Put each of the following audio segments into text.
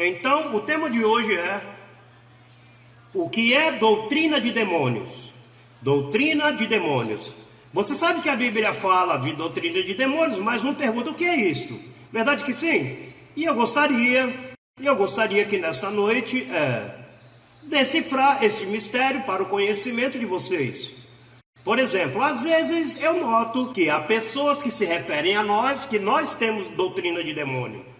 Então, o tema de hoje é o que é doutrina de demônios. Doutrina de demônios. Você sabe que a Bíblia fala de doutrina de demônios, mas não pergunta o que é isto. Verdade que sim? E eu gostaria que nesta noite decifrar esse mistério para o conhecimento de vocês. Por exemplo, às vezes eu noto que há pessoas que se referem a nós, que nós temos doutrina de demônio.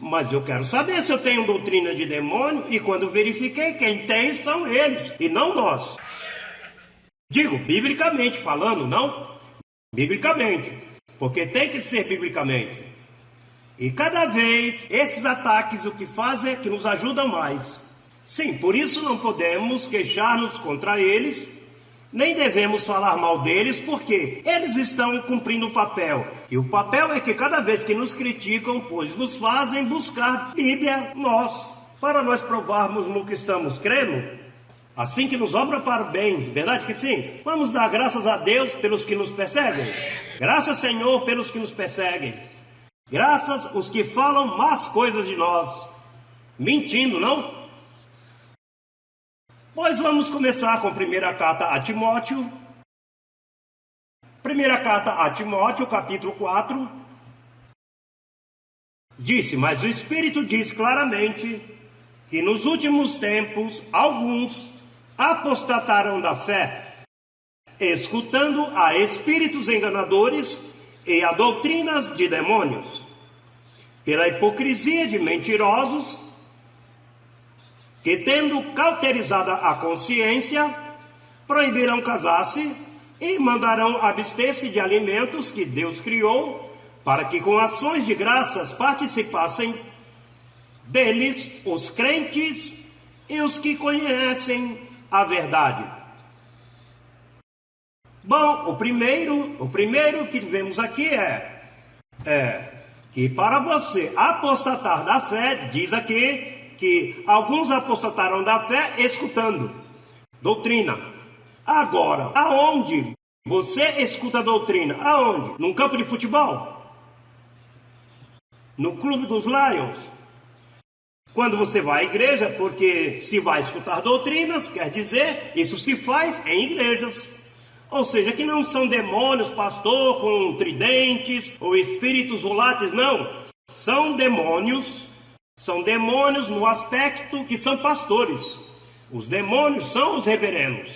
Mas eu quero saber se eu tenho doutrina de demônio, e quando verifiquei, quem tem são eles, e não nós. Digo, biblicamente falando, não? Biblicamente, porque tem que ser biblicamente. E cada vez, esses ataques o que fazem é que nos ajudam mais. Sim, por isso não podemos queixar-nos contra eles, nem devemos falar mal deles, porque eles estão cumprindo o papel. E o papel é que cada vez que nos criticam, pois nos fazem buscar Bíblia, para nós provarmos no que estamos crendo, assim que nos obra para o bem, verdade que sim? Vamos dar graças a Deus pelos que nos perseguem. Graças, Senhor, pelos que nos perseguem. Graças os que falam más coisas de nós. Mentindo, não? Pois vamos começar com a primeira carta a Timóteo. Primeira carta a Timóteo, capítulo 4. Disse, mas o Espírito diz claramente que nos últimos tempos alguns apostatarão da fé, escutando a espíritos enganadores e a doutrinas de demônios, pela hipocrisia de mentirosos, que tendo cauterizada a consciência, proibirão casar-se e mandarão abster-se de alimentos que Deus criou, para que com ações de graças participassem deles os crentes e os que conhecem a verdade. Bom, o primeiro que vemos aqui é que para você apostatar da fé, diz aqui que alguns apostataram da fé escutando doutrina. Agora, aonde você escuta doutrina? Aonde? Num campo de futebol? No clube dos Lions? Quando você vai à igreja, porque se vai escutar doutrinas, quer dizer, isso se faz em igrejas. Ou seja, que não são demônios, pastor, com tridentes, ou espíritos voláteis, não. São demônios no aspecto que são pastores. Os demônios são os reverendos.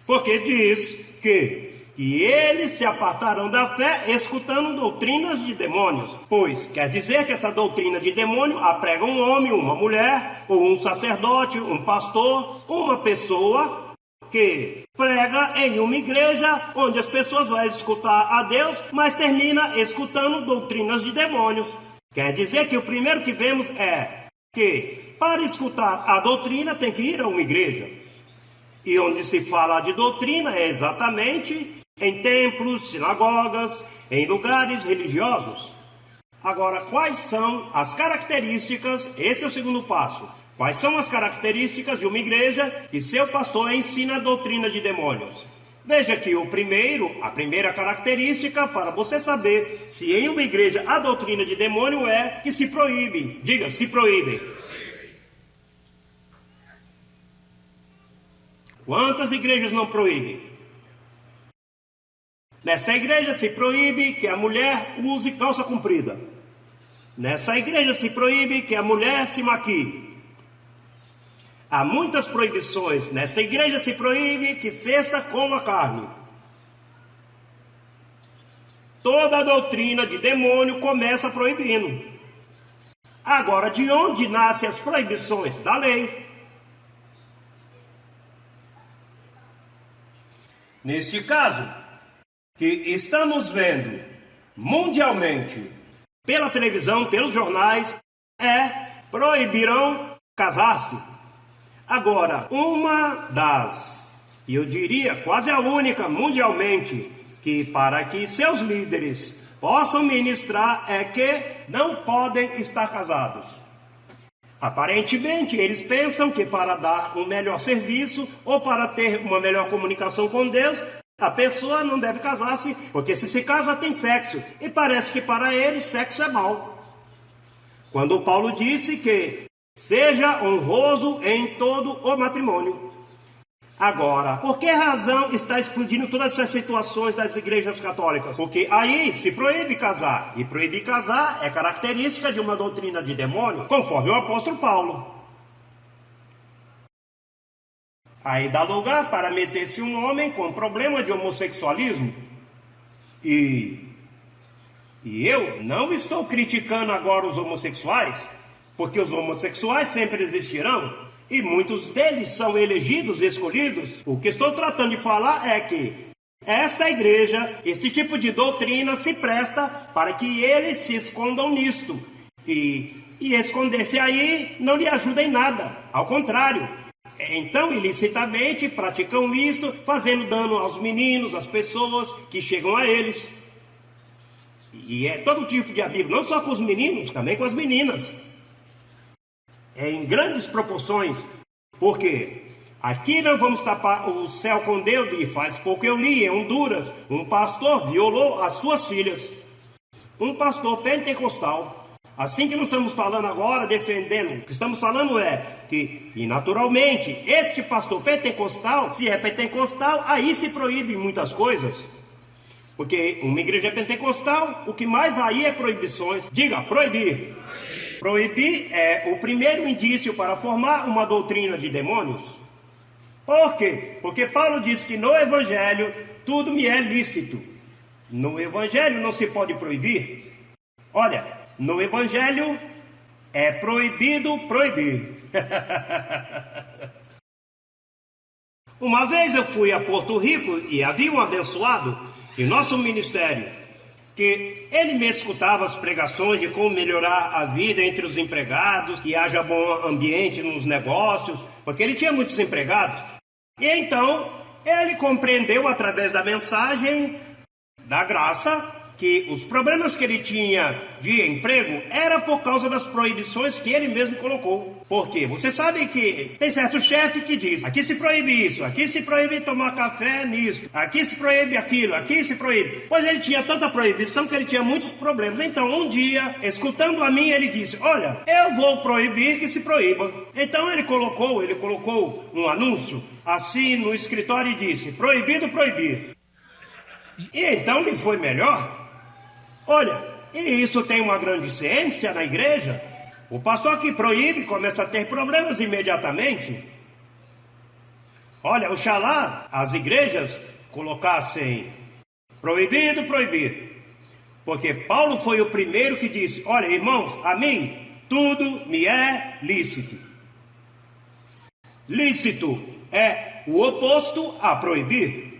Porque diz que eles se apartarão da fé escutando doutrinas de demônios. Pois quer dizer que essa doutrina de demônio a prega um homem, uma mulher, ou um sacerdote, um pastor, uma pessoa que prega em uma igreja onde as pessoas vão escutar a Deus, mas termina escutando doutrinas de demônios. Quer dizer que o primeiro que vemos é que para escutar a doutrina tem que ir a uma igreja. E onde se fala de doutrina é exatamente em templos, sinagogas, em lugares religiosos. Agora, quais são as características? Esse é o segundo passo. Quais são as características de uma igreja que seu pastor ensina a doutrina de demônios? Veja que a primeira característica para você saber se em uma igreja a doutrina de demônio é que se proíbe. Diga, se proíbe. Quantas igrejas não proíbem? Nesta igreja se proíbe que a mulher use calça comprida. Nesta igreja se proíbe que a mulher se maquie. Há muitas proibições. Nesta igreja se proíbe que cesta coma carne. Toda a doutrina de demônio começa proibindo. Agora, de onde nascem as proibições? Da lei. Neste caso, que estamos vendo mundialmente, pela televisão, pelos jornais, proibirão casar-se. Agora, uma das, e eu diria quase a única mundialmente, que para que seus líderes possam ministrar é que não podem estar casados. Aparentemente, eles pensam que para dar um melhor serviço ou para ter uma melhor comunicação com Deus, a pessoa não deve casar-se, porque se casa tem sexo. E parece que para eles sexo é mal. quando Paulo disse que seja honroso em todo o matrimônio. Agora, por que razão está explodindo todas essas situações das igrejas católicas? Porque aí se proíbe casar, e proibir casar é característica de uma doutrina de demônio, conforme o apóstolo Paulo. Aí dá lugar para meter-se um homem com problema de homossexualismo. E eu não estou criticando agora os homossexuais, porque os homossexuais sempre existirão, e muitos deles são elegidos e escolhidos. O que estou tratando de falar é que esta igreja, este tipo de doutrina se presta para que eles se escondam nisto. E esconder-se aí não lhe ajuda em nada, ao contrário. Então, ilicitamente, praticam isto, fazendo dano aos meninos, às pessoas que chegam a eles. E é todo tipo de amigo, não só com os meninos, também com as meninas. É em grandes proporções, porque aqui não vamos tapar o céu com dedo, e faz pouco eu li em Honduras, um pastor violou as suas filhas. Um pastor pentecostal. Assim que não estamos falando agora, defendendo, o que estamos falando é que, e naturalmente, este pastor pentecostal, se é pentecostal, aí se proíbe muitas coisas. Porque uma igreja pentecostal, o que mais aí é proibições. Diga, proibir. Proibir é o primeiro indício para formar uma doutrina de demônios. Por quê? Porque Paulo diz que no Evangelho tudo me é lícito. No Evangelho não se pode proibir. Olha, no Evangelho é proibido proibir. Uma vez eu fui a Porto Rico e havia um abençoado em nosso ministério, que ele me escutava as pregações de como melhorar a vida entre os empregados, que haja bom ambiente nos negócios, porque ele tinha muitos empregados. E então, ele compreendeu através da mensagem da graça que os problemas que ele tinha de emprego era por causa das proibições que ele mesmo colocou. Por quê? Você sabe que tem certo chefe que diz, aqui se proíbe isso, aqui se proíbe tomar café nisso, aqui se proíbe aquilo, aqui se proíbe. Pois ele tinha tanta proibição que ele tinha muitos problemas. Então um dia, escutando a mim, ele disse, olha, eu vou proibir que se proíba. Então ele colocou um anúncio assim no escritório e disse, proibido proibir. E então lhe foi melhor. Olha, e isso tem uma grande ciência na igreja. O pastor que proíbe começa a ter problemas imediatamente. Olha, oxalá as igrejas colocassem proibido proibir. Porque Paulo foi o primeiro que disse, olha irmãos, a mim tudo me é lícito. Lícito é o oposto a proibir.